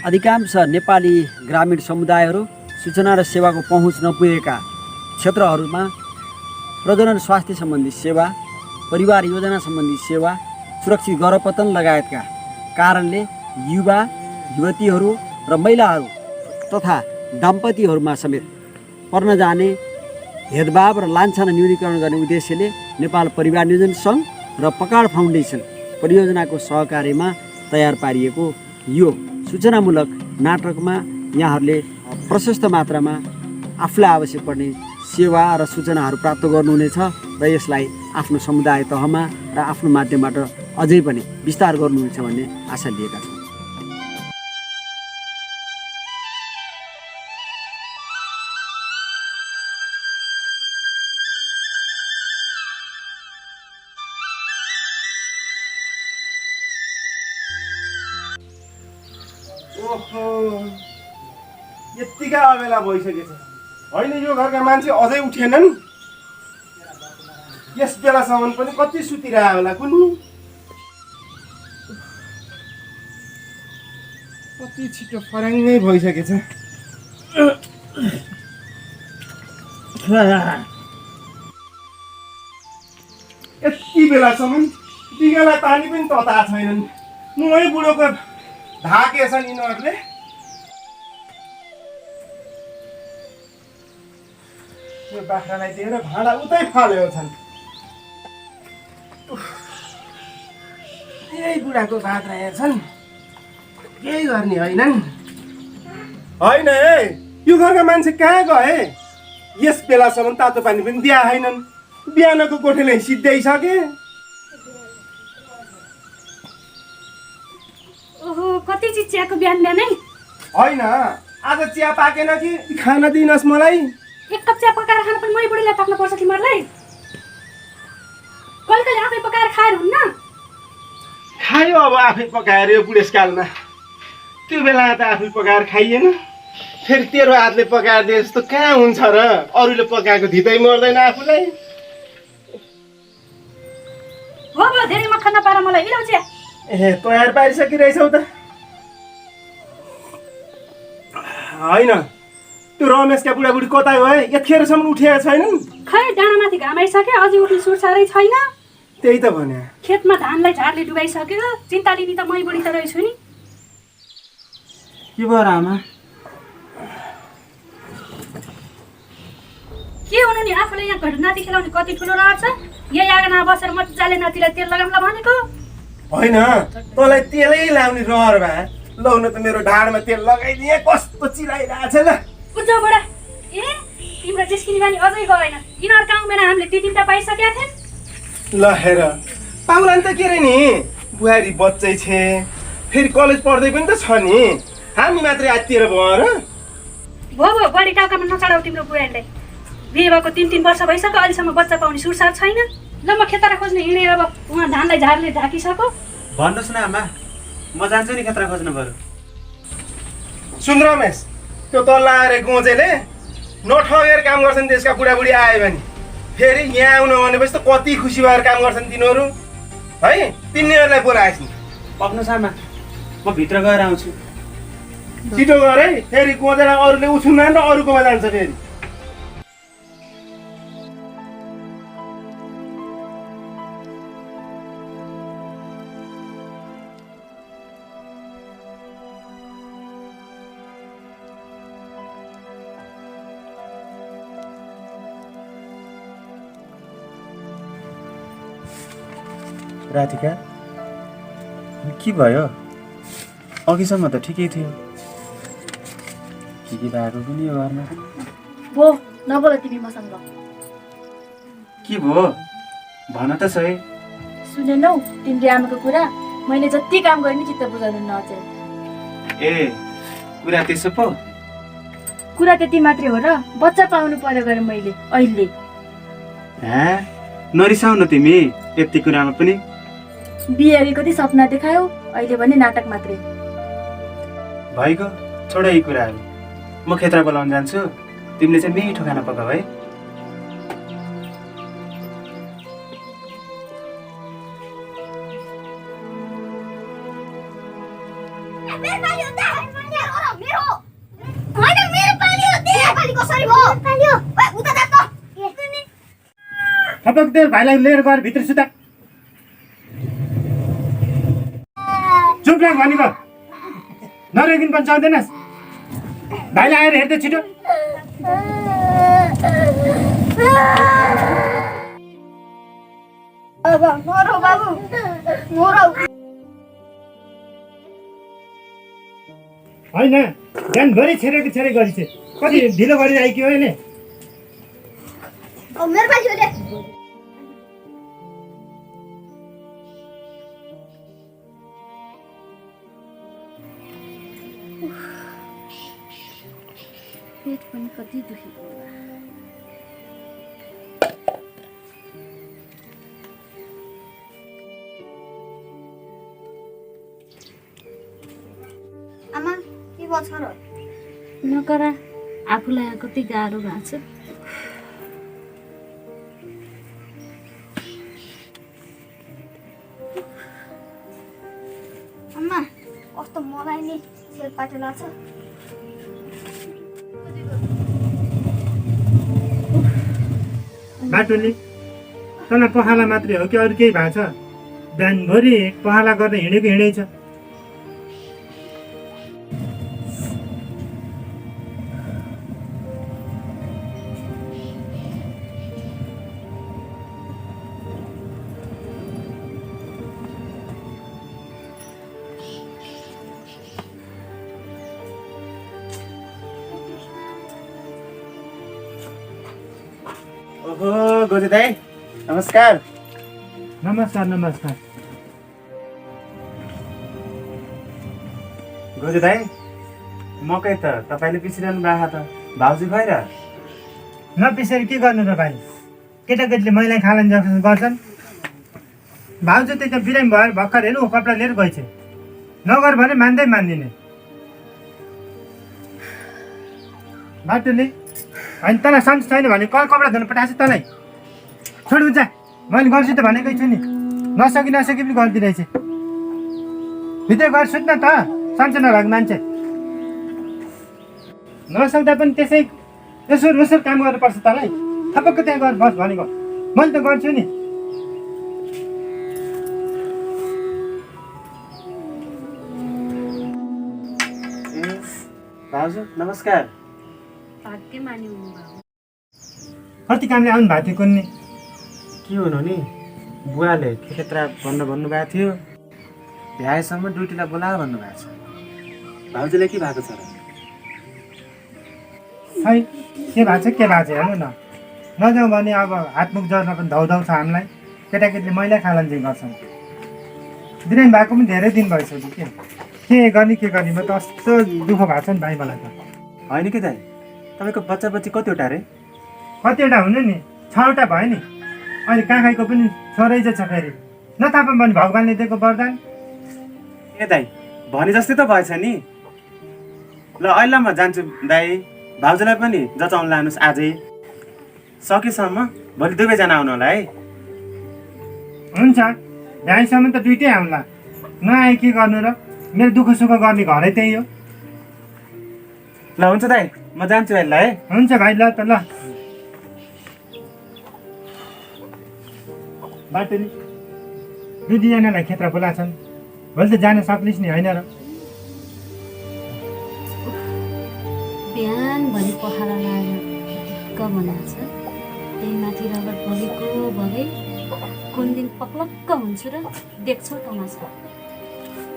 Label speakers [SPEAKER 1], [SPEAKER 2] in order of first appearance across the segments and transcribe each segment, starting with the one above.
[SPEAKER 1] अधिकांश नेपाली ग्रामीण समुदायहरू सूचना र सेवाको पहुँच नपुगेका क्षेत्रहरूमा प्रजनन स्वास्थ्य सम्बन्धी सेवा, परिवार योजना सम्बन्धी सेवा, सुरक्षित गर्भपतन लगायतका कारणले युवा युवतीहरू र महिलाहरू तथा दम्पतिहरूमा समेत पर्न जाने भेदभाव र लान्छना न्यूनीकरण गर्ने उद्देश्यले नेपाल परिवार नियोजन सङ्घ र पकाड फाउन्डेसन परियोजनाको सहकार्यमा तयार पारिएको यो सूचनामूलक नाटकमा यहाँहरूले प्रशस्त मात्रामा आफूलाई आवश्यक पर्ने सेवा र सूचनाहरू प्राप्त गर्नुहुनेछ र यसलाई आफ्नो समुदाय तहमा र आफ्नो माध्यमबाट अझै पनि विस्तार गर्नुहुनेछ भन्ने आशा लिएका छौँ।
[SPEAKER 2] ओहो, यत्तिका अबेला भइसकेछ। होइन, यो घरका मान्छे अझै उठेनन्। यस बेलासम्म पनि कति सुतिरह्यो होला कुन्नी। कति छिटो फराङ्गै भइसकेछ। यति बेलासम्म दिगालाई पानी पनि तता छैनन्। नुहाइ बुढोको ढाकेछन् यिनीहरूले। यो बाख्रालाई दिएर भाँडा उतै फाल्यो छन्। यही बुढाको बाख्रा हेर्छन्, केही गर्ने होइनन्। होइन है, यो घरका मान्छे कहाँ गए? यस बेलासम्म तातो पानी पनि दिया होइनन्। बिहानको गोठेले सिद्ध्याइसके।
[SPEAKER 3] ओहो, कति चिज चियाको बिहान बिहानै?
[SPEAKER 2] होइन, आज चिया पाकेन कि खान दिनुहोस् मलाई।
[SPEAKER 3] एक कप चिया पकाएर खान पनि मै बुढीलाई ताप्नु पर्छ तिमीहरूलाई? कहिले कहिले आफै पकाएर खाएर हुन्न?
[SPEAKER 2] खायो अब आफै पकाएर यो बुढेसकालमा। त्यो बेला त आफै पकाएर खाइएन। फेरि तेरो हातले पकाएर दिए जस्तो कहाँ हुन्छ र? अरूले पकाएको धितै मर्दैन आफूलाई।
[SPEAKER 3] हो भयो, धेरै मक्खन नपाएर मलाई इलाउ चिया।
[SPEAKER 2] ए, तयार पारिसकिरहेछौ त? होइन, त्यो रमेशका बुढाबुढी कता गए? यतिखेरसम्म उठेका छैनन्।
[SPEAKER 3] खै डाँडामाथि घाम आइसक्यो, अझै उठ्ने सुरसारै छैन।
[SPEAKER 2] त्यही त भने।
[SPEAKER 3] खेतमा धानलाई झारले डुबाइसक्यो। चिन्ता लिने त मै बुढी त रहेछु नि।
[SPEAKER 1] के भयो र आमा?
[SPEAKER 3] के हुनु नि, आफूले यहाँ घडी नाति खेलाउने कति ठुलो रहर छ। यही आँगनमा बसेर मजाले नातिलाई तेल लगाउँला भनेको।
[SPEAKER 2] होइन, तँलाई तेलै लाउने रहर भए लौ न त मेरो ढाडमा तेल लगाइदिए। कस्तो चिलाइरहेछ ल।
[SPEAKER 3] बुझ्छौ बुढा? ए, तिम्रो जिस्किने बानी अझै गएन। यिनीहरू कहाँ उमेर हामीले तिनवटा पाइसकेका थियौँ।
[SPEAKER 2] ल हेर, पाउला नि त के रे नि, बुहारी बच्चै छे, फेरि कलेज पढ्दै पनि त छ नि। हामी मात्रै आत्तिएर भयो र?
[SPEAKER 3] भयो, बढी टाउकामा नचढाउ तिम्रो बुहारीलाई। बिहे भएको 3 वर्ष भइसक्यो, अहिलेसम्म बच्चा पाउने सुरसार छैन। ल म खेतारा खोज्ने हिँडेँ। अब उहाँ धानलाई झारले ढाकिसक्यो।
[SPEAKER 1] भन्नुहोस् न आमा, म जान्छु नि खेतरा खोज्नु बरु।
[SPEAKER 2] सुन रमेश, त्यो तल्ला आएर गोजेले नठगेर काम गर्छन् त्यसका बुढाबुढी आयो भने। फेरि यहाँ आउनु भनेपछि त कति खुसी भएर काम गर्छन् तिनीहरू है। तिनीहरूलाई बोलाएछ नि।
[SPEAKER 1] पक्नुहोस् आमा, म भित्र गएर आउँछु।
[SPEAKER 2] छिटो गर है, फेरि गोजेर अरूले उछुन्ना र अरूकोमा जान्छ फेरि।
[SPEAKER 4] राधिका, के भयो? अघिसम्म त ठिकै थियो। के भएको पनि यो घरमा?
[SPEAKER 3] हो, नबोल तिमी मसँग।
[SPEAKER 4] के भयो भन त सही।
[SPEAKER 3] सुनेनौ तिम्रो आमाको कुरा? मैले जति काम गर्ने चित्त बुझाउनु नअचेल।
[SPEAKER 4] ए, कुरा त्यसो पो?
[SPEAKER 3] कुरा त्यति मात्रै हो र? बच्चा पाउनु पर्यो गरे मैले अहिले।
[SPEAKER 4] नरिसाउ न तिमी यति कुरामा पनि।
[SPEAKER 3] बिहे अघि कति सपना देखायो, अहिले भने नाटक मात्रै।
[SPEAKER 4] भइगयो, छोड यी कुराहरू। म खेतरा बोलाउन जान्छु। तिमीले चाहिँ मिठो खाना पकाऊ है। थपक दे भाइलाई लिएर गएर भित्र सुता चुप लाग भनेको नरेकिन पनि चाउँदैनस् भाइलाई आएर हेर्दै छिटो होइन बिहानभरि छेरेको छेरे गरिछ कति ढिलो गरिआइक्यो अहिले
[SPEAKER 5] मेरो भाइ छोरे पेट पनि कति दुखेको आमा के गर्छ र
[SPEAKER 3] नगर आफूलाई कति गाह्रो भएको छ
[SPEAKER 5] अम्मा कस्तो मलाई नि सेलपाटे लाग्छ
[SPEAKER 4] बाटोले तँलाई पखाला मात्रै हो कि अरू केही भएको छ बिहानभरि पखाला गरेर हिँडेको हिँडेछ
[SPEAKER 2] ओहो गोजे दाइ नमस्कार
[SPEAKER 4] नमस्कार नमस्कार
[SPEAKER 2] गोजे दाइ मकै त तपाईँले पिसिरहनु भएको त भाउजू खै र
[SPEAKER 4] नपिसेर के गर्नु र भाइ केटाकेटीले मैला खालन गर्छन् भाउजू त्यही त बिरामी भएर भर्खर हेर्नु कपडा लिएर गएछ नगर भने मान्दै मान्दिने बाटोले होइन तँलाई सन्च छैन भने कपडा धुनु पठाएको छु तँलाई छोड हुन्छ मैले गर्छु त भनेकै छु नि नसकी पनि गरिदिरहेछ भित्र गएर सुत्न त सन्च नभएको मान्छे नसक्दा पनि त्यसै यसो रोसर काम गर्नुपर्छ तँलाई थपक्क त्यहाँ गएर बस भनेको मैले त गर्छु नि
[SPEAKER 2] भाउजू नमस्कार
[SPEAKER 3] भाग्य मानि हुनुभयो
[SPEAKER 4] कति कामले आउनु भएको थियो कुन्ने
[SPEAKER 2] के हुनु नि बुवाले खेतरा भन्नुभएको थियो भ्याएसम्म ड्युटीलाई बोलाएर भन्नुभएको छ भाउजूले के भएको छ र
[SPEAKER 4] खै के भएको छ हेर्नु न नजाउँ भने अब हातमुख जर्न पनि धौधौ छ हामीलाई केटाकेटीले मैला खालन चाहिँ गर्छन् बिरामी भएको पनि धेरै दिन भइसक्यो के गर्ने म त कस्तो दुःख भएको छ नि भाइ मलाई त
[SPEAKER 2] होइन कि दाइ तपाईँको बच्चा बच्ची कतिवटा अरे
[SPEAKER 4] कतिवटा हुनु नि 6वटा भयो नि अहिले काकाईको पनि छोरै चाहिँ छ फेरि नथापा भने भगवान्ले दिएको वरदान
[SPEAKER 2] ए दाइ भने जस्तै त भएछ नि ल अहिले म जान्छु दाइ भाउजूलाई पनि जचाउनु लानुहोस् आजै सकेसम्म भोलि दुवैजना आउनु होला है
[SPEAKER 4] हुन्छ भ्याइसम्म त दुइटै आउँला नआए के गर्नु र मेरो दुःख सुख गर्ने घरै त्यही हो
[SPEAKER 2] ल हुन्छ दाइ म जान्छु अहिले है
[SPEAKER 4] हुन्छ भाइ ल त ल बाटोले दुईजनालाई खेत्र बोलाछन् भोलि त जान सक्लिस् नि होइन र
[SPEAKER 3] बिहानभरि पखाला लगाएर ढुक्क बनाएको छ त्यही माथि रगत बगेको बगे कुन दिन पक्लक्क हुन्छु र देख्छौ तमासा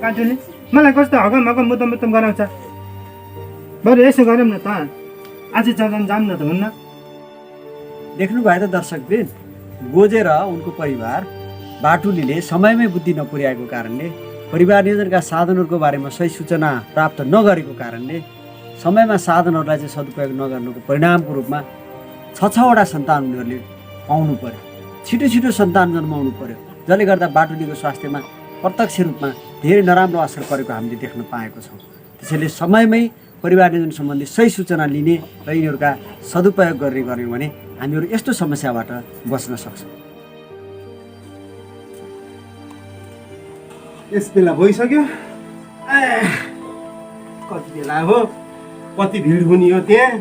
[SPEAKER 4] बाटोले मलाई कस्तो हगम मुतम मुतम गराउँछ बरु यसो गरौँ न त आज चलन जाऊँ न त हुन्न
[SPEAKER 1] देख्नुभयो त दर्शकबिन गोजे र उनको परिवार बाटुलीले समयमै बुद्धि नपुर्याएको कारणले परिवार नियोजनका साधनहरूको बारेमा सही सूचना प्राप्त नगरेको कारणले समयमा साधनहरूलाई चाहिँ सदुपयोग नगर्नुको परिणामको रूपमा 6वटा सन्तान उनीहरूले पाउनु पर्यो छिटो सन्तान जन्माउनु पर्यो जसले गर्दा बाटुलीको स्वास्थ्यमा प्रत्यक्ष रूपमा धेरै नराम्रो असर परेको हामीले देख्न पाएको छौँ त्यसैले समयमै परिवार नियोजन सम्बन्धी सही सूचना लिने र यिनीहरूका सदुपयोग गर्ने गऱ्यौँ भने हामीहरू यस्तो समस्याबाट बच्न सक्छौँ
[SPEAKER 2] यस बेला भइसक्यो कति बेला हो कति भिड हुने हो त्यहाँ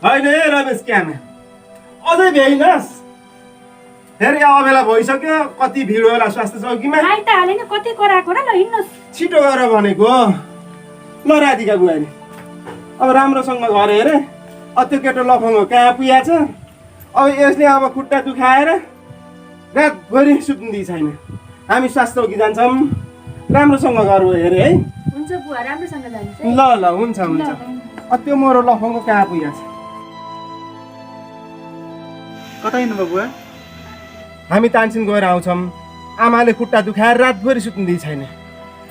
[SPEAKER 2] होइन है रमेश क्यामे अझै भ्याइनस् फेरि अब बेला भइसक्यो कति भिड होला स्वास्थ्य चौकीमा
[SPEAKER 3] लाइ त हालेन कति कराएको र ल हिँड्नुहोस्
[SPEAKER 2] छिटो गर भनेको ल राधिका बुहारी अब राम्रोसँग घर हेरे त्यो केटो लफङ्गो कहाँ पुगेको छ अब यसले अब खुट्टा दुखाएर रातभरि सुत्नु दिइ छैन हामी स्वास्थ्य चौकी जान्छौँ राम्रोसँग घर हेरे है
[SPEAKER 3] हुन्छ बुवा राम्रोसँग जानुहोस् है
[SPEAKER 2] ल ल हुन्छ हुन्छ त्यो मेरो लफङ्गो कहाँ पुगेको छ
[SPEAKER 4] कता हिँड्नुभयो बुवा
[SPEAKER 2] हामी तानसिन गएर आउँछौँ आमाले खुट्टा दुखाएर रातभरि सुत्नु दिइ छैन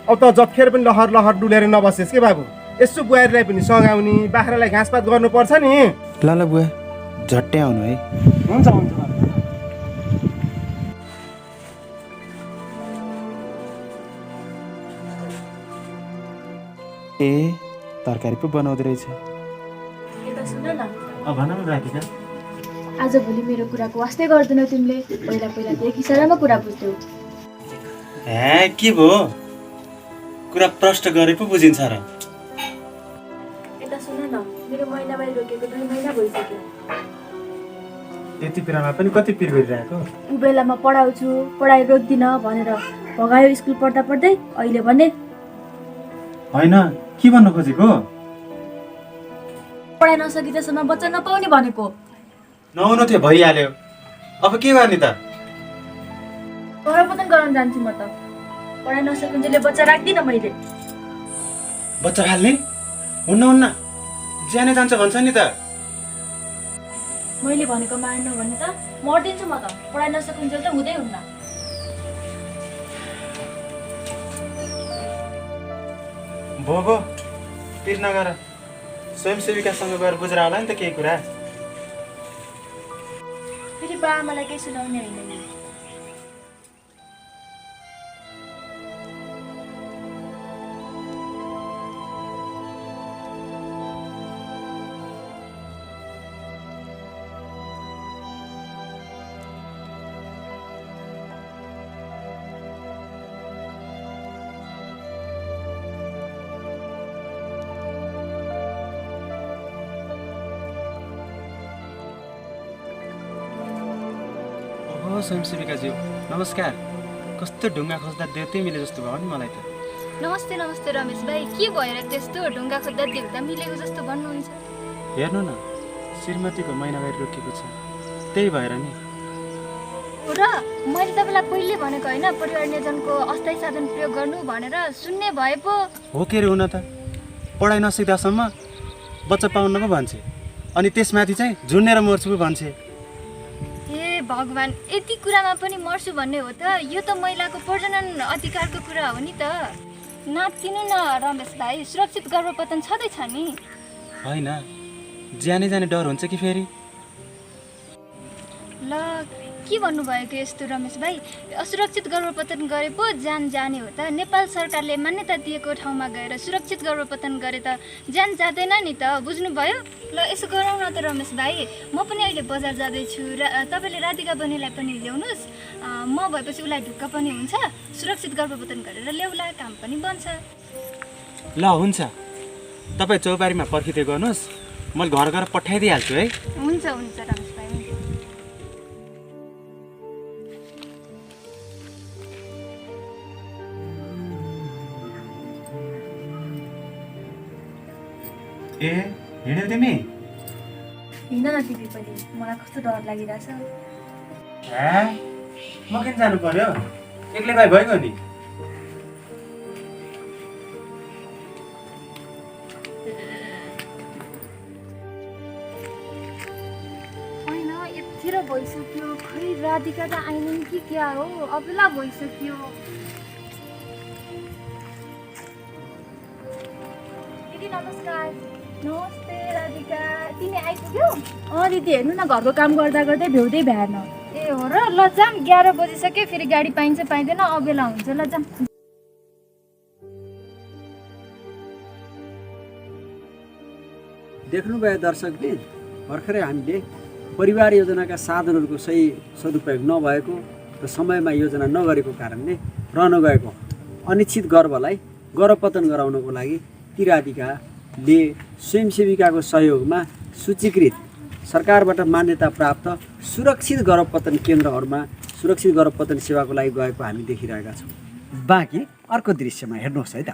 [SPEAKER 2] अब त जत्खेर पनि लहर लहर डुलेर नबसेस् के बाबु यसो बुहारीलाई पनि सघाउने बाख्रालाई घाँसपात गर्नुपर्छ नि
[SPEAKER 6] ल ल बुवा झट्टै आउनु है
[SPEAKER 2] हुन्छ हुन्छ बाबु।
[SPEAKER 6] ए तरकारी पो बनाउँदो रहेछ
[SPEAKER 5] यता सुन न
[SPEAKER 4] भन न राधिका
[SPEAKER 5] आजभोलि मेरो कुराको वास्तै गर्दैनौ तिमीले पहिला पहिला त एक इसारामा कुरा बुझ्थ्यौ
[SPEAKER 7] हे के भयो कुरा प्रश्न गरे पो बुझिन्छ र
[SPEAKER 5] यता सुन न मेरो महिनावारी रोकेको 2 महिना भइसक्यो
[SPEAKER 4] त्यति बेलामा पनि कति पिर गरिरहेको
[SPEAKER 5] ऊ बेलामा पढाउँछु पढाइ रोक्दिन भनेर भगायो स्कुल पढ्दा पढ्दै अहिले भने
[SPEAKER 4] होइन के भन्नु खोजेको
[SPEAKER 5] पढाइ नसकिँदासम्म बच्चा नपाउने भनेको
[SPEAKER 7] नहुनु थियो भइहाल्यो अब के गर्ने त
[SPEAKER 5] गरपतन गराउन जान्छु म त पढाइ नसकिन्जेले बच्चा राख्दिनँ मैले
[SPEAKER 7] बच्चा हाल्ने हुन्न हुन्न ज्यानै जान्छ भन्छ नि त
[SPEAKER 5] मैले भनेको मान्नु भने त मर्दिन्छु म त पढाइ नसकिन्जेल त हुँदै हुन्न
[SPEAKER 7] भो पिर नगर स्वयंसेविकासँग गएर बुझेर होला नि त केही कुरा
[SPEAKER 5] फेरि बा आमालाई केही सुनाउने होइन नि
[SPEAKER 7] हो स्वयंसेविकाज्यू नमस्कार कस्तो ढुङ्गा खोज्दा देउतै मिले जस्तो भयो नि मलाई त
[SPEAKER 8] नमस्ते नमस्ते रमेश भाइ के भएर त्यस्तो ढुङ्गा खोज्दा देउता मिलेको जस्तो भन्नुहुन्छ
[SPEAKER 7] हेर्नु न श्रीमतीको महिनावारी रोकिएको छ त्यही भएर नि
[SPEAKER 8] र मैले तपाईँलाई पहिले भनेको होइन परिवार नियोजनको अस्थायी साधन प्रयोग गर्नु भनेर सुन्ने भए पो
[SPEAKER 7] हो के रे हुन त पढाइ नसिक्दासम्म बच्चा पाउन पो भन्छे अनि त्यसमाथि चाहिँ झुन्नेर मर्छु पो भन्छे
[SPEAKER 8] ए भगवान् यति कुरामा पनि मर्छु भन्ने हो त यो त महिलाको प्रजनन अधिकारको कुरा हो नि त नातिनु न रमेश भाइ सुरक्षित गर्भपतन छँदैछ नि
[SPEAKER 7] होइन ज्यानै जाने डर हुन्छ कि फेरि
[SPEAKER 8] ल के भन्नुभएको यस्तो रमेश भाइ असुरक्षित गर्भपतन गरे पो ज्यान जाने हो त नेपाल सरकारले मान्यता दिएको ठाउँमा गएर सुरक्षित गर्भपतन गरे त ज्यान जाँदैन नि त बुझ्नुभयो ल यसो गरौँ न त रमेश भाइ म पनि अहिले बजार जाँदैछु र तपाईँले राधिका बहिनीलाई पनि ल्याउनुहोस् म भएपछि उसलाई ढुक्क पनि हुन्छ सुरक्षित गर्भपतन गरेर ल्याउला काम पनि बन्छ
[SPEAKER 7] ल हुन्छ तपाईँ चौबारीमा पर्खिँदै गर्नुहोस् मैले घर गएर पठाइदिइहाल्छु है
[SPEAKER 8] हुन्छ हुन्छ रमेश भाइ हुन्छ
[SPEAKER 7] ए हिँड्यौ तिमी
[SPEAKER 5] हिँड न तिमी पनि मलाई कस्तो डर लागिरहेछ
[SPEAKER 7] म किन जानु पर्यो एक्लै भाइ भइगयो नि
[SPEAKER 8] होइन यतिखेर भइसक्यो खै राधिका त आइनन् कि क्या हो अबेला भइसक्यो दिदी नमस्कार नमस्ते राधिका तिमी आइपुग्यौ
[SPEAKER 5] दिदी हेर्नु न घरको काम गर्दा गर्दै भ्याउँदै भ्याएन
[SPEAKER 8] ए हो र ल जाम 11 बजिसक्यो फेरि गाडी पाइन्छ पाइँदैन अबेला हुन्छ ल जाम
[SPEAKER 1] देख्नुभयो दर्शकले भर्खरै हामीले परिवार योजनाका साधनहरूको सही सदुपयोग नभएको र समयमा योजना नगरेको कारणले रहन गएको अनिश्चित गर्भलाई गर्भपतन गराउनको लागि ती राधिकाले स्वयंसेविकाको सहयोगमा सूचीकृत सरकारबाट मान्यता प्राप्त सुरक्षित गर्भपतन केन्द्रहरूमा सुरक्षित गर्भपतन सेवाको लागि गएको हामी देखिरहेका छौँ। बाँकी अर्को दृश्यमा हेर्नुहोस् है त।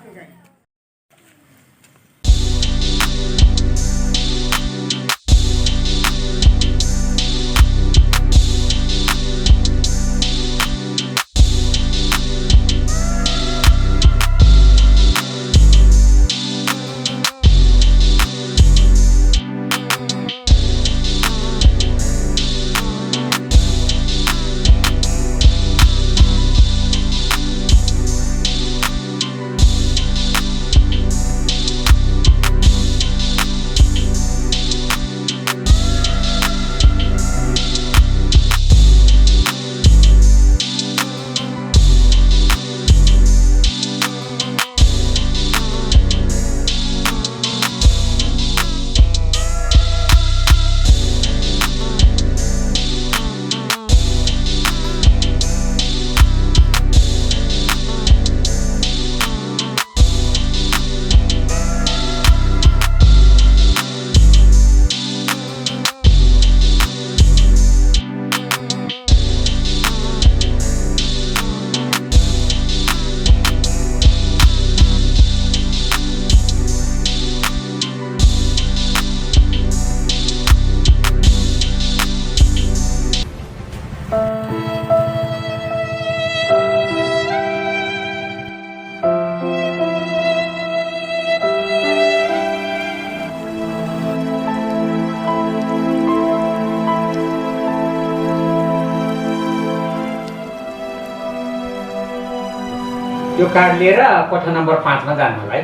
[SPEAKER 9] यो कार्ड लिएर कोठा नम्बर 5 मा जानु होला है।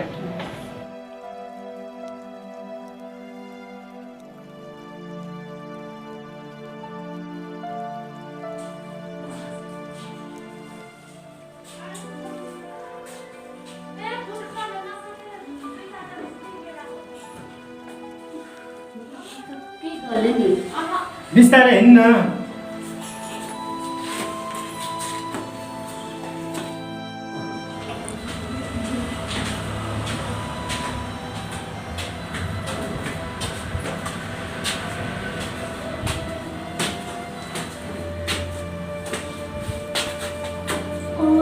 [SPEAKER 4] बिस्तारै हिँड्न।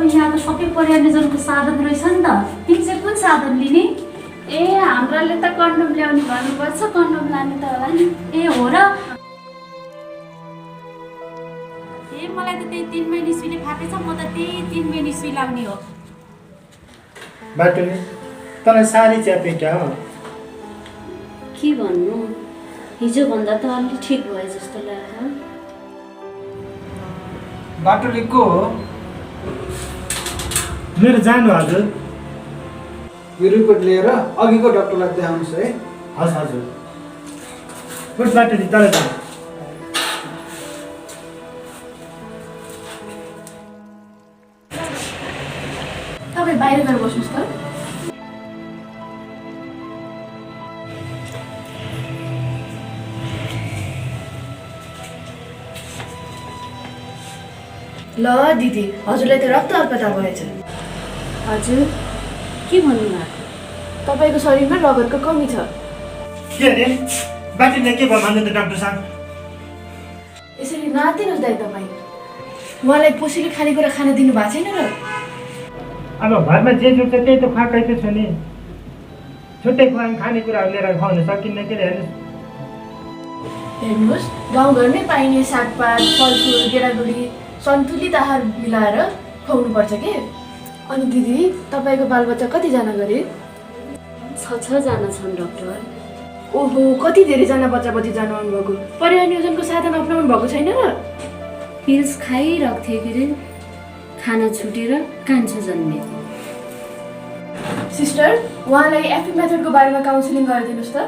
[SPEAKER 5] यहाँ त सबै पर्यायोजनको साधन रहेछ नि त। तिमी चाहिँ कुन साधन लिने?
[SPEAKER 3] ए हाम्राले त कन्डोम ल्याउने भन्नुपर्छ, कन्डोम लाने त होला नि।
[SPEAKER 5] ए हो र? ए मलाई त त्यही 3 महिने सुईले फापेछ, म त त्यही 3 महिने सुई लाउने हो।
[SPEAKER 4] बाटोले तँलाई साह्रै च्यापे क्या हो?
[SPEAKER 5] के भन्नु, हिजोभन्दा त अलि ठिक भयो जस्तो लाग्छ।
[SPEAKER 2] बाटोले को हो?
[SPEAKER 4] मेरो जानु हजुर।
[SPEAKER 10] यो रिपोर्ट लिएर अघिको डाक्टरलाई देखाउनुहोस् है।
[SPEAKER 4] हस् हजुर। उठ बाटोले तल जा।
[SPEAKER 5] तपाईँ बाहिर गएर बस्नुहोस् त।
[SPEAKER 11] ल दिदी, हजुरलाई त रक्त अल्पता भएछ।
[SPEAKER 5] हजुर, के भन्नुभएको?
[SPEAKER 11] तपाईँको शरीरमा रगतको कमी छ।
[SPEAKER 4] के अरे? बाटोले के भयो भन्नु त डाक्टर साहब?
[SPEAKER 11] यसरी नातिनुहोस् दाइ तपाईँ। उहाँलाई पोसीले खानेकुरा खान दिनु भएको छैन र?
[SPEAKER 4] अब घरमा जे जुट्छ त्यही त खुवाएकै त छु नि। छुट्टै खानेकुराहरू लिएर खुवाउन सकिन्न के हेर्नुहोस्।
[SPEAKER 11] हेर्नुहोस्, गाउँघरमै पाइने सागपात, फलफुल, गेडागुडी सन्तुलित आहार मिलाएर खुवाउनुपर्छ के। अनि दिदी, तपाईँको बालबच्चा कतिजना गरे?
[SPEAKER 5] 6 जना छन् डाक्टर।
[SPEAKER 11] ओहो, कति धेरैजना बच्चा जानु आउनुभएको। पर्यायोजनको साधन अप्नाउनु भएको छैन र?
[SPEAKER 5] पिल्स खाइरहेको थिएँ के अरे, खाना छुटेर कान्छो जन्मे।
[SPEAKER 11] सिस्टर, उहाँलाई एफी मेथडको बारेमा काउन्सिलिङ गरिदिनुहोस् त।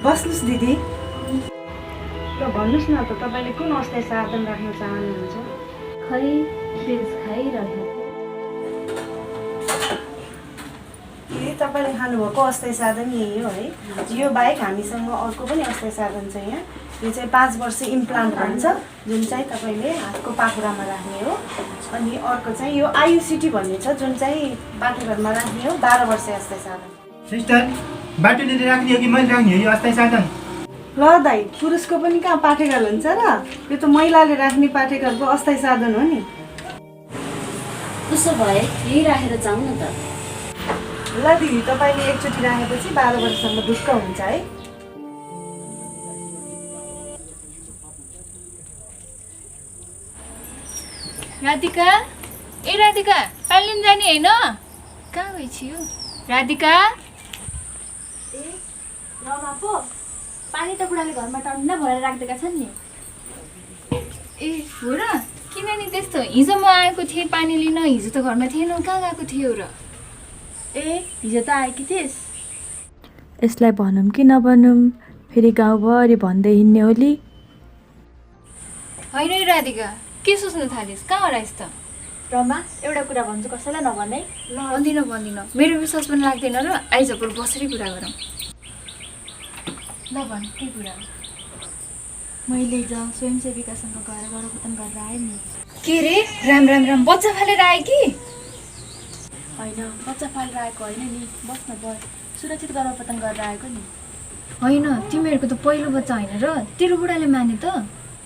[SPEAKER 12] बस्नुहोस् दिदी।
[SPEAKER 3] त भन्नुहोस् न त, तपाईँले कुन अस्थायी साधन राख्न चाहनुहुन्छ?
[SPEAKER 5] खै पिल्स खाइरहेको।
[SPEAKER 12] के तपाईँले खानुभएको अस्थायी साधन यही हो है। यो बाहेक हामीसँग अर्को पनि अस्थायी साधन छ यहाँ। यो चाहिँ 5 वर्ष इम्प्लान्ट भन्छ, जुन चाहिँ तपाईँले हातको पाखुरामा राख्ने हो। अनि अर्को चाहिँ यो आयुसिटी भन्ने छ, जुन चाहिँ पाठेघरमा राख्ने हो, 12 वर्ष अस्थायी साधन।
[SPEAKER 4] सिस्टर, बाटोले राख्ने हो कि मैले राख्ने हो यो अस्थायी साधन?
[SPEAKER 12] ल दाइ, पुरुषको पनि कहाँ पाठेघर हुन्छ र? यो त महिलाले राख्ने पाठेघरको अस्थायी साधन हो नि।
[SPEAKER 5] उसो भए यही राखेर जाउँ न त।
[SPEAKER 12] ल दिदी, तपाईँले एकचोटि राखेपछि 12 वर्षसम्म ढुक्क हुन्छ है।
[SPEAKER 8] राधिका, ए राधिका, पानी लिन जाने होइन? कहाँ गइछियो राधिका?
[SPEAKER 5] ए रमा पो, पानी त बुढाले घरमा टन्न भरेर राखिदिएका छन् नि।
[SPEAKER 8] ए हो र? किन नि त्यस्तो? हिजो म आएको थिएँ पानी लिन, हिजो त घरमा थिएनौ, कहाँ गएको थियौ र?
[SPEAKER 5] ए हिजो त आएकी थिइस्। यसलाई भनौँ कि नभनौँ, फेरि गाउँभरि भन्दै हिँड्ने होली।
[SPEAKER 8] होइन है राधिका, के सोच्नु थालिस्? कहाँ हराइस् त?
[SPEAKER 5] रमा, एउटा कुरा भन्छु, कसैलाई नभने।
[SPEAKER 8] भन्दिनँ, मेरो विश्वास पनि लाग्दैन र। आइज बरु बसेरै कुरा गरौँ। ल भन्, के कुरा?
[SPEAKER 5] मैले हिजो स्वयंसेविकासँग गएर गर्भपतन गरेर आएँ नि।
[SPEAKER 8] के रे? राम बच्चा फालेर आए कि?
[SPEAKER 5] होइन, बच्चा फालेर आएको होइन नि, बस्न भयो, सुरक्षित गर्भपतन गरेर आएको नि।
[SPEAKER 8] होइन, तिमीहरूको त पहिलो बच्चा होइन र? तेरो बुढाले माने त?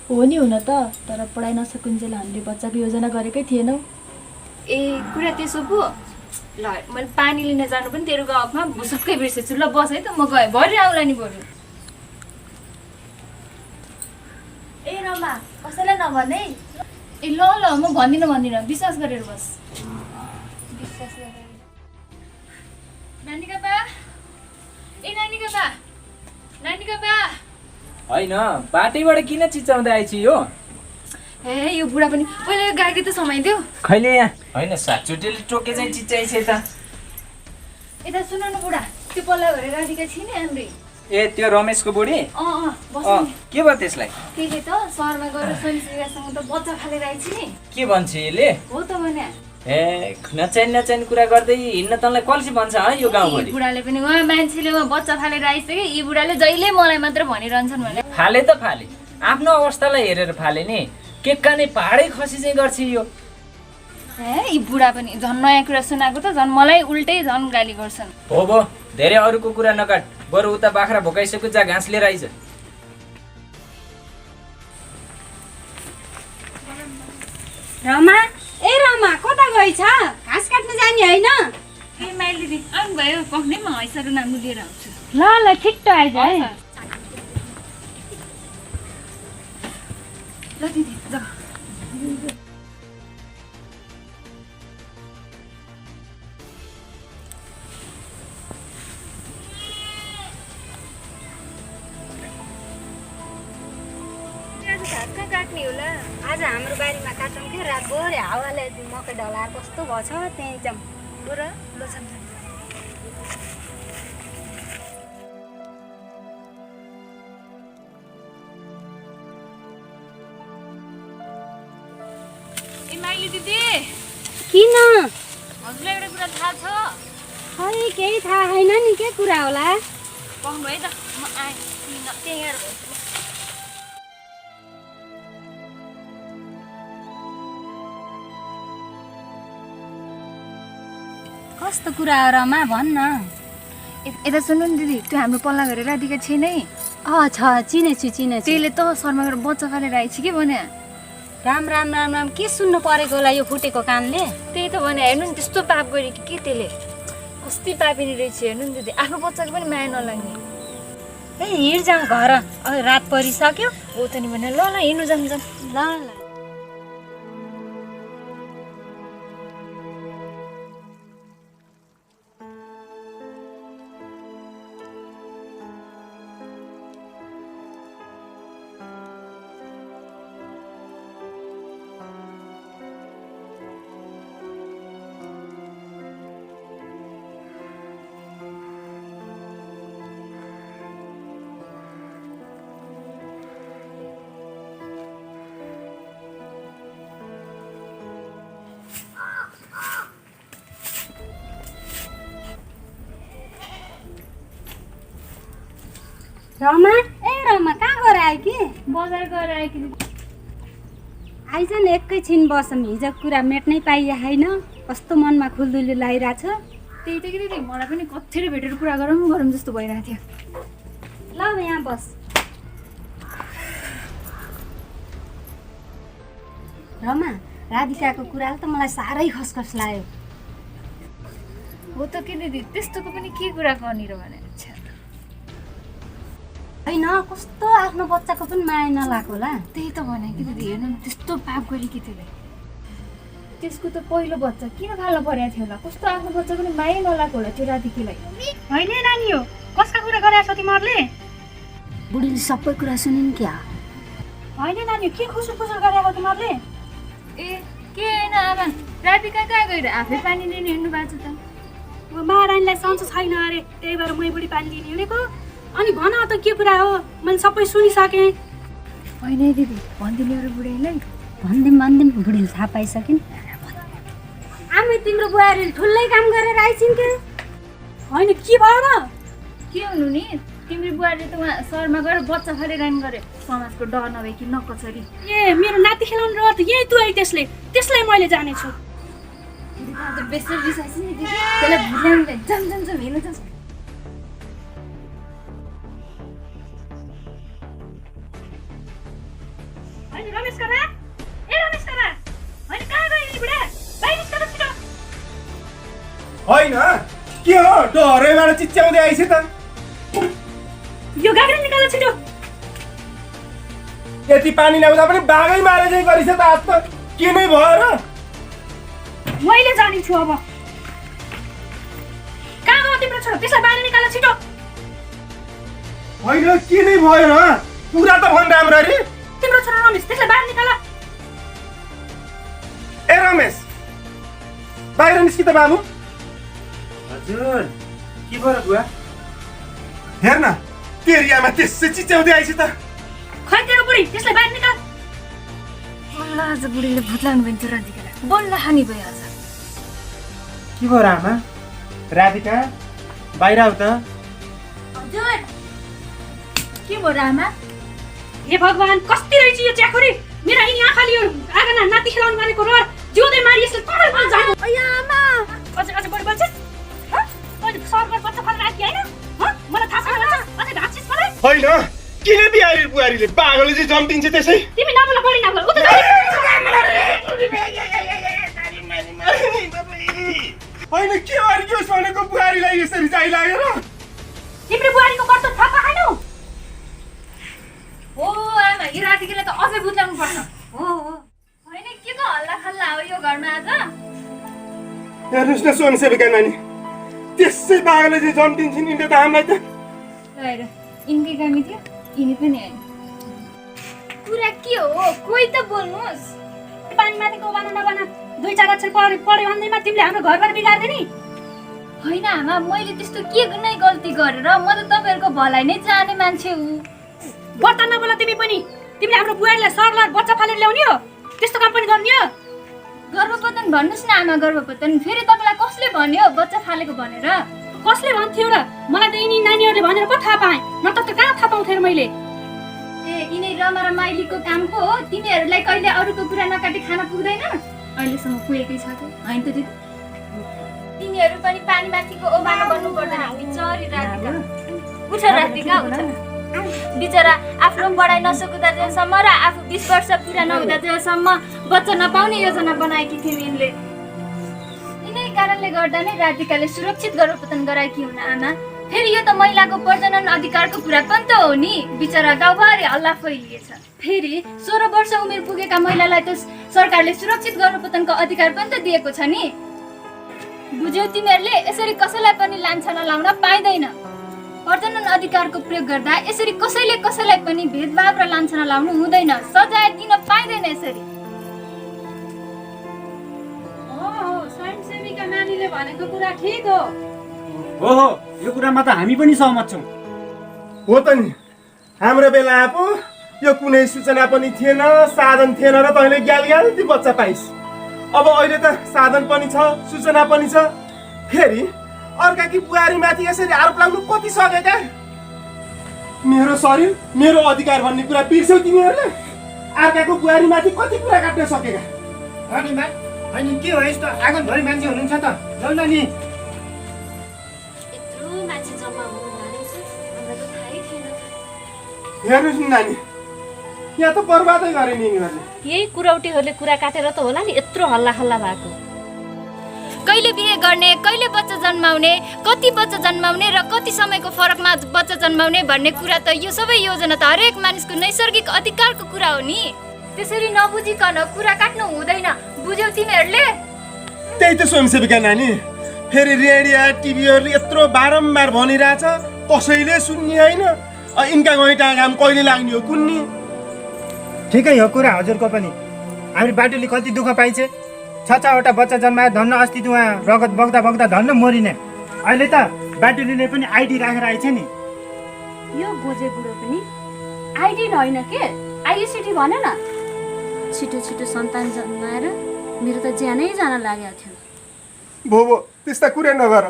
[SPEAKER 5] हो नि, हुन त, तर पढाइ नसकुन्जेल हामीले बच्चाको योजना गरेकै थिएनौँ।
[SPEAKER 8] ए कुरा त्यसो पो। ल मैले पानी लिन जानु पनि तेरो गाउँमा भुसक्कै बिर्सेछु। ल बस है त, म गएँ, भरि आउला नि बरु।
[SPEAKER 5] ए रमा, कसैलाई नभने।
[SPEAKER 8] ए ल म भन्दिनँ, विश्वास गरेर बस। विश्वास गरेर। नानीका बा, ए नानीका बा।
[SPEAKER 9] होइन, बाटैबाट किन चिच्याउँदै आइछि यो?
[SPEAKER 8] ए यो बुढा पनि पहिले गाडी त समाइदेऊ।
[SPEAKER 9] खैले यहाँ? होइन, सातचोटिले टोके चाहिँ चिच्याइछ त।
[SPEAKER 8] यता सुन न बुढा, त्यो पल्ला घरे राधिका थिए नि हाम्रै।
[SPEAKER 9] ए त्यो रमेशको बुढी?
[SPEAKER 8] बस नि।
[SPEAKER 9] के भयो त्यसलाई?
[SPEAKER 8] त्यसले त सहरमा गएर स्वयंसेविकासँग त बच्चा फालेर आइछि नि।
[SPEAKER 9] के भन्छ यसले?
[SPEAKER 8] हो त भने।
[SPEAKER 9] ए नचाहिने कुरा गर्दै हिँड्न तँलाई कल्सी भन्छ है यो गाउँभरि?
[SPEAKER 8] बुढाले पनि उहाँ मान्छेले उहाँ बच्चा फालेर आइछ कि यी बुढाले जहिले मलाई मात्र भनिरहन्छन् भने।
[SPEAKER 9] फाले त फाले, आफ्नो अवस्थालाई हेरेर फाले नि। के काने पहाडै खसी चाहिँ गर्छ यो।
[SPEAKER 8] ए यी बुढा पनि झन् नयाँ कुरा सुनाएको त झन् मलाई उल्टै झन् गाली गर्छन्।
[SPEAKER 9] हो भो, धेरै अरूको कुरा नकाट, बरु उता बाख्रा भोकाइसक्यो, जा घाँस लिएर आइज।
[SPEAKER 3] रमा कता गइछ? घाँस काट्न जाने होइन?
[SPEAKER 8] ए माइली दिदी आउनु भयो, पक्नै म हैसरो नाम लिएर आउँछु।
[SPEAKER 3] ल छिट्टो आइज है।
[SPEAKER 8] ल दिदी जाऊ।
[SPEAKER 3] घाँस काट्ने होला? आज हाम्रो बारीमा काटौँ कि रातभरि हावाले मकै ढलाएर कस्तो भएछ, त्यहीँ जाउँ।
[SPEAKER 8] बुढा ल जाऊँ। ए माइली दिदी,
[SPEAKER 3] किन?
[SPEAKER 8] हजुरलाई एउटा कुरा थाहा छ?
[SPEAKER 3] खै केही थाहा छैन नि, के कुरा होला?
[SPEAKER 8] पाउनु है त, म आएँ त्यहीँ हेर।
[SPEAKER 3] कस्तो कुरा हो रमा, भन् न।
[SPEAKER 8] यता सुन्नु नि दिदी, त्यो हाम्रो पल्ला घरे राधिका छैन है?
[SPEAKER 3] छ, चिनेछु।
[SPEAKER 8] त्यसले त शर्मा गरेर बच्चा फालेर आइछ कि भने।
[SPEAKER 3] राम, के सुन्नु परेको होला यो फुटेको कानले?
[SPEAKER 8] त्यही त भने, हेर्नु नि त्यस्तो पाप गऱ्यो कि के त्यसले। कति पापिनी रहेछ हेर्नु नि दिदी, आफ्नो बच्चाको पनि माया नलाग्ने।
[SPEAKER 3] ए हिँड जाउँ घर, रात परिसक्यो।
[SPEAKER 8] हो त नि भने, ल हिँड्नु जाऊँ।
[SPEAKER 3] ल रमा रमा कहाँ गएर आयो कि
[SPEAKER 8] बजार गएर आयो कि
[SPEAKER 3] आइज न एकैछिन बसौँ हिजो कुरा मेट्नै पाइया छैन कस्तो मनमा खुल्दुली लागिरहेछ
[SPEAKER 8] त्यही त कि दिदी मलाई पनि कतिखेर भेटेर कुरा गरौँ जस्तो भइरहेको थियो
[SPEAKER 3] ल यहाँ बस रमा राधिकाको कुराले त मलाई साह्रै खसखस लाग्यो
[SPEAKER 8] हो त के दिदी त्यस्तोको पनि के कुरा गर्ने र भने
[SPEAKER 3] होइन कस्तो आफ्नो बच्चाको पनि माया नलागेको होला
[SPEAKER 8] त्यही त भने कि दिदी हेर्नु न त्यस्तो पाप गरी कि त्यसले त्यसको त पहिलो बच्चा किन फाल्नु परेको थियो होला कस्तो आफ्नो बच्चा पनि माया नलागेको होला त्यो राधिकालाई
[SPEAKER 3] होइन नानी हो कसका कुरा गरेको छ तिमीहरूले बुढीले सबै कुरा सुनिन् क्या होइन नानी के खुसुर खुसुर गरेको तिमीहरूले
[SPEAKER 8] ए के होइन आमा राधिका कहाँ गएर आफै पानी लिने हिँड्नु भएको छ त
[SPEAKER 3] महारानीलाई सन्चो छैन अरे त्यही भएर मै बुढी पानी लिने हिँडेको अनि भन त के कुरा हो मैले सबै सुनिसकेँ
[SPEAKER 8] होइन दिदी भनिदिनु अरू बुढीलाई
[SPEAKER 3] भनिदिउँ बुढीले थाहा पाइसकिन् आमै तिम्रो बुहारीले ठुलै काम गरेर आइसिन् के होइन के भयो र
[SPEAKER 8] के हुनु नि तिम्रो बुहारीले त उहाँ सहरमा गएर बच्चा फालेर गरे समाजको डर नभए कि नकसरी
[SPEAKER 3] ए मेरो नाति खेलाउनु रहर त यही तुआइ त्यसलाई मैले जानेछु
[SPEAKER 8] बेसी रिसाइस नि दिदी त्यसलाई भुल्याउनुलाई जम हेर्नु त
[SPEAKER 3] होइन रमेश काका होइन कहाँ गयो नि बुढा बाहिर निस्क त छिटो
[SPEAKER 2] होइन के हो डरैबाट चिच्याउँदै आइछ त
[SPEAKER 3] यो गाग्री निकाल छिटो
[SPEAKER 2] यति पानी ल्याउँदा पनि बागै मारे चाहिँ गरिछ त आज त के नै भयो र
[SPEAKER 3] मैले जानिछु अब कहाँ गयो तिम्रो छोरो त्यसलाई बाहिर निकाल छिटो
[SPEAKER 2] होइन के नै भयो र कुरा त भन् राम्ररी
[SPEAKER 3] तिम्रो छोरो रमेश त्यसलाई बाहिर निकाल
[SPEAKER 2] ए रमेश बाहिर निस्कि त बाबु
[SPEAKER 7] हजुर के भयो बुवा
[SPEAKER 2] हेर न तेरियामा त्यसै चिच्याउँदै आइछ त
[SPEAKER 3] खै तेरो बुढी त्यसलाई बाहिर निकाल
[SPEAKER 8] बल्ल आज बुढीले भुत्लाउनु भयो त्यो राधिकालाई बल्ल हानि भयो आज
[SPEAKER 7] के भयो आमा राधिका बाहिर आऊ त
[SPEAKER 3] हजुर के भयो आमा हे भगवान कस्ती रहेछ यो च्याखुरी मेरो यिनी आँखाले यो आँगन नाति खेलाउनु गरेको र जिउँदै मारी यसले तडै बल जानु अया आमा अझ बढी बल्छस् ह तैले सरकार बच्चा फालेर आकी हैन ह मलाई थाहा छैन अझ घाँचिस मलाई
[SPEAKER 2] होइन किन बिहारी बुहारीले पागलले चाहिँ जम्टिन्छ त्यसै
[SPEAKER 3] तिमी नबोल बढी नबोल उता
[SPEAKER 2] होइन के गरेको भनेको बुहारीलाई यसरी जाइ लागेर
[SPEAKER 3] तिम्रो बुहारीको कर्तव्य थाहा पाएनौ
[SPEAKER 8] हो आमा यो राधिकालाई त अझै भुत्लाउनु पर्छ हो होइन के को हल्ला खल्ला हो यो घरमा आज
[SPEAKER 2] हेर्नुहोस् न स्वयंसेविका नानी त्यसै पागलले चाहिँ जम्टिन्छन् यिनले त हामीलाई त
[SPEAKER 8] हेर यिनकै कामी थियो यिनी पनि आइन कुरा के हो कोही त बोल्नुहोस्
[SPEAKER 3] पानी माथिको बना नबना दुई चार अक्षर पढ्यो भन्दैमा तिमीले हाम्रो घरबाट बिगार्दै नि
[SPEAKER 8] होइन आमा मैले त्यस्तो के नै गल्ती गरेर म त तपाईँहरूको भलाइ नै चाहने मान्छे हो
[SPEAKER 3] बत्ता नबोल तिमी पनि तिमीले हाम्रो बुहारीलाई सरलार बच्चा फालेर ल्याउने हो त्यस्तो काम पनि गर्ने हो
[SPEAKER 8] गर्भपतन भन्नुहोस् न आमा गर्भपतन फेरि तपाईँलाई कसले भन्यो बच्चा फालेको भनेर
[SPEAKER 3] कसले भन्थ्यो र मलाई त यिनी नानीहरूले भनेर पो थाहा पाएँ न त कहाँ थाहा पाउँथेँ मैले
[SPEAKER 8] ए यिनै रमा र माइलीको काम पो हो तिमीहरूलाई कहिले अरूको कुरा नकाटी खान पुग्दैन अहिलेसम्म पुगेकै छ त होइन त दिदी तिमीहरू पनि पानी माथिको ओमानो बन्नु पर्दैन बिचरी राधिका उठ राधिका उठ बिचरा आफ्नो पढाइ नसकुदा जेलसम्म र आफू 20 वर्ष पुरा नहुँदा जेलसम्म बच्चा नपाउने योजना बनाएकी थिइन् यिनले यिनै कारणले गर्दा नै राधिकाले सुरक्षित गर्भपतन गराएकी हुन् आमा फेरि यो त महिलाको प्रजनन अधिकारको कुरा पनि त हो नि बिचरा गाउँभरि हल्ला फैलिएछ फेरि 16 वर्ष उमेर पुगेका महिलालाई त सरकारले सुरक्षित गर्भपतनको अधिकार पनि त दिएको छ नि बुझ्यौ तिमीहरूले यसरी कसैलाई पनि लान्छना लाउन पाइँदैन प्रजनन अधिकारको प्रयोग गर्दा यसरी कसैले कसैलाई पनि भेदभाव र लान्छना लाउनु हुँदैन सजाय दिन पाइँदैन यसरी
[SPEAKER 3] स्वयंसेविका नानीले भनेको कुरा ठिक हो
[SPEAKER 7] हो यो कुरामा त हामी पनि सहमत छौँ
[SPEAKER 2] हो त नि हाम्रो बेला आएको यो कुनै सूचना पनि थिएन साधन थिएन र तैँले ग्यालग्याल्ती बच्चा पाइस् अब अहिले त साधन पनि छ सूचना पनि छ फेरि अर्काकी बुहारीमाथि यसरी आरोप लाग्नु कति सकेका मेरो शरीर मेरो अधिकार भन्ने कुरा बिर्स्यौ तिमीहरूले? अर्काको बुहारीमाथि कति कुरा काट्न सकेका?
[SPEAKER 4] अनि के हो यस्तो आँगनभरि मान्छे हुनुहुन्छ त? जाउँ न नि।
[SPEAKER 3] यत्रो मान्छे जम्मा हुनुभएको छ, मलाई त थाहै थिएन।
[SPEAKER 2] हेर्नुहोस् न नानी, यहाँ त बर्बादै गरे नि यिनीहरूले।
[SPEAKER 3] यही कुरौटीहरूले कुरा काटेर त होला नि यत्रो हल्ला हल्ला भएको।
[SPEAKER 8] कहिले बिहे गर्ने, कहिले बच्चा जन्माउने, कति बच्चा जन्माउने र कति समयको फरकमा बच्चा जन्माउने भन्ने कुरा त यो सबै योजना त हरेक मानिसको नैसर्गिक अधिकारको कुरा हो नि। त्यसरी नबुझिकन कुरा काट्नु हुँदैन, बुझ्यौ तिमीहरूले?
[SPEAKER 2] त्यही त स्वयंसेविका नानी, फेरि रेडियो टिभीहरूले यत्रो बारम्बार भनिरहेछ, कसैले सुन्ने होइन। यिनका गैँटा घाम कहिले लाग्ने हो कुन्नी?
[SPEAKER 4] ठिकै हो कुरा हजुरको पनि। हामी बाटुले कति दुःख पाइछे, 6-6वटा बच्चा जन्माए धन्न अस्ति त उहाँ रगत बग्दा बग्दा धन्न मरिने। अहिले त बाटुलीले पनि आइडी राखेर आइछ नि।
[SPEAKER 3] यो गोजे बुढो पनि आइडी होइन के, आइयुसिटी भने न। छिटो छिटो सन्तान जन्माएर मेरो त ज्यानै जान लागेको थियो।
[SPEAKER 2] भो त्यस्ता कुरा नगर।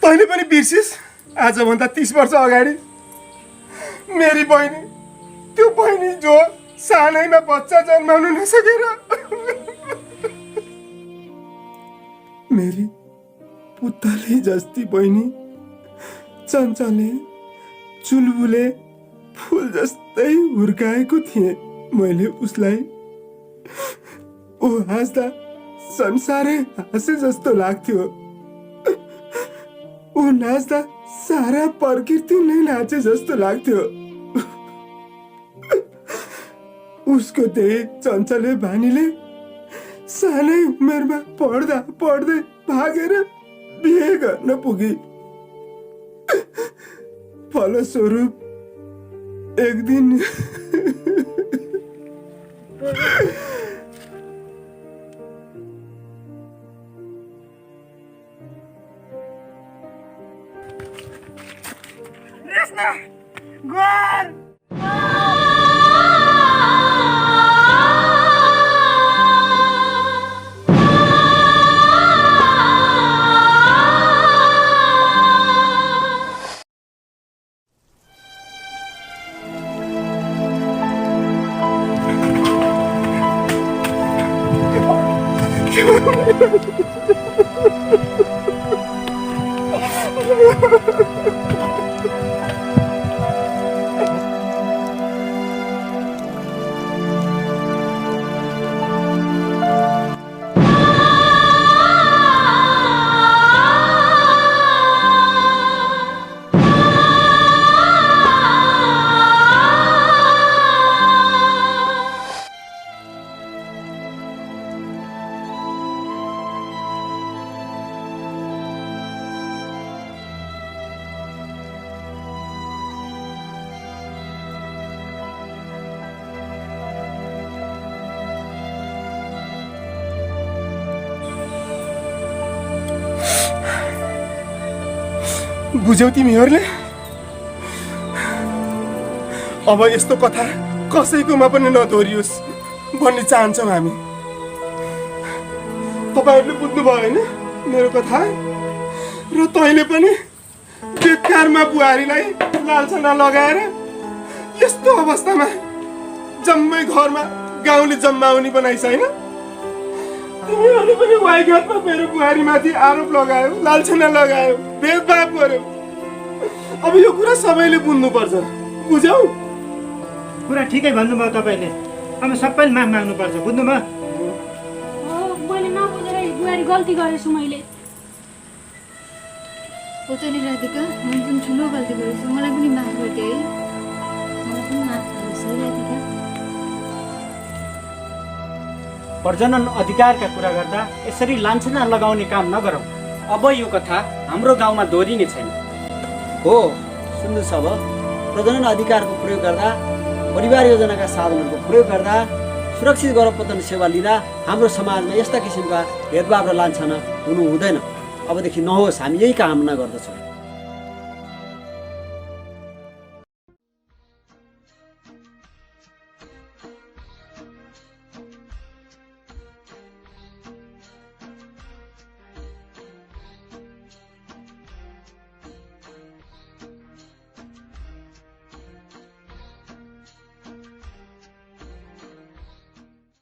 [SPEAKER 2] तैँले पनि बिर्सिस् आजभन्दा 30 वर्ष अगाडि मेरी बहिनी, त्यो बहिनी जो सानैमा बच्चा जन्माउनु नसकेर मेरी पुतले जस्ती बहिनी चञ्चले चुलबुले फुल जस्तै हुर्काएको थिएँ मैले उसलाई। ऊ हाँस्दा संसारै हाँसे जस्तो लाग्थ्यो, ऊ नाच्दा सारा प्रकृति नै नाचे जस्तो लाग्थ्यो। उसको त्यही चञ्चले बानीले सानै उमेरमा पढ्दा पढ्दै भागेर बिहे गर्न पुगी। फलस्वरूप एक दिन बुझ्यौ तिमीहरूले? अब यस्तो कथा कसैकोमा पनि नदोहोरियोस् भन्ने चाहन्छौँ हामी। तपाईँहरूले बुझ्नुभयो होइन मेरो कथा? र तैँले पनि बेकारमा बुहारीलाई लालछना लगाएर यस्तो अवस्थामा जम्मै घरमा गाउँले जम्माउनी बनाइस् होइन? तिमीहरूले पनि वाइघाटमा मेरो बुहारीमाथि आरोप लगायो, लालछना लगायो, भेदभाव गर्यो। अब यो कुरा सबैले बुझ्नुपर्छ, बुझ्यौ?
[SPEAKER 4] कुरा ठिकै भन्नुभयो तपाईँले। अब सबैले माफ माग्नुपर्छ, बुझ्नुभयो?
[SPEAKER 3] मैले नबुझेर बुहारी गल्ती गरेछु मैले।
[SPEAKER 8] हो त नि राधिका, मैले पनि ठुलो गल्ती गरेछु, मलाई पनि माफ गरिदिए है। मलाई पनि माफ गर्नुहोस् है राधिका।
[SPEAKER 1] प्रजनन अधिकारका कुरा गर्दा यसरी लान्छना लगाउने काम नगरौँ। अब यो कथा हाम्रो गाउँमा दोहोरिने छैन। हो सुन्नुहोस्, अब प्रजनन अधिकारको प्रयोग गर्दा, परिवार योजनाका साधनहरूको प्रयोग गर्दा, सुरक्षित गर्भपतन सेवा लिँदा हाम्रो समाजमा यस्ता किसिमका भेदभाव र लान्छना हुनु हुँदैन। अबदेखि नहोस्, हामी यही कामना गर्दछौँ।